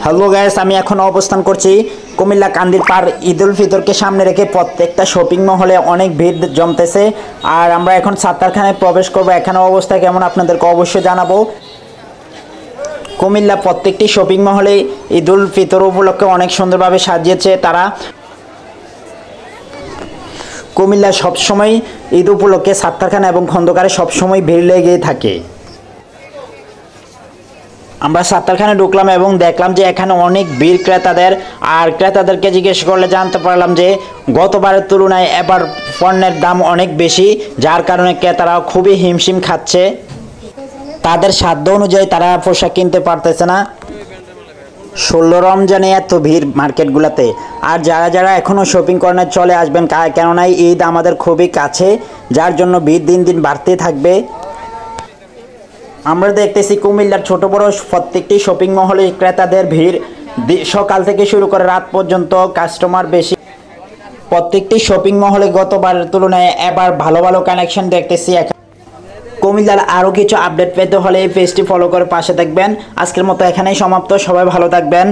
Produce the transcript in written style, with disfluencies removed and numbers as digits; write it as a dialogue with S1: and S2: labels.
S1: Hello guys, আমি এখন অবস্থান করছি কুমিল্লা কান্দির পার। ঈদুল ফিতরকে সামনে রেখে প্রত্যেকটা শপিং মহলে অনেক ভিড় জমতেছে। আর আমরা এখন সাত্তারখানায় প্রবেশ করব। এখানে অবস্থা কেমন আপনাদেরকে অবশ্যই জানাবো। কুমিল্লা প্রত্যেকটি শপিং মহলে ঈদুল ফিতর উপলক্ষে অনেক সুন্দরভাবে সাজিয়েছে তারা। কুমিল্লা সবসময় ঈদ উপলক্ষে সাত্তারখানা এবং খন্দকারে সবসময় ভিড় লেগে থাকে। আমরা সাত্তারখানায় ঢুকলাম এবং দেখলাম যে এখানে অনেক ভিড় ক্রেতাদের। আর ক্রেতাদেরকে জিজ্ঞেস করলে জানতে পারলাম যে গতবারের তুলনায় এবার পণ্যের দাম অনেক বেশি, যার কারণে ক্রেতারা খুবই হিমশিম খাচ্ছে। তাদের সাধ্য অনুযায়ী তারা পোশাক কিনতে পারতেছে না। 16 রমজানে এত ভিড় মার্কেটগুলোতে। আর যারা যারা এখনও শপিং করেন চলে আসবেন, কেননা ঈদ আমাদের খুবই কাছে, যার জন্য ভিড় দিন দিন বাড়তে থাকবে। আমরা দেখতেছি কুমিল্লার ছোট বড় প্রত্যেকটি শপিং মহলে ক্রেতাদের ভিড়। সকাল থেকে শুরু করে রাত পর্যন্ত কাস্টমার বেশি। প্রত্যেকটি শপিং মহলে গতবারের তুলনায় এবার ভালো ভালো কালেকশন দেখতেছি। কুমিল্লার আরও কিছু আপডেট পেতে হলে এই পেজটি ফলো করে পাশে থাকবেন। আজকের মতো এখানেই সমাপ্ত। সবাই ভালো থাকবেন।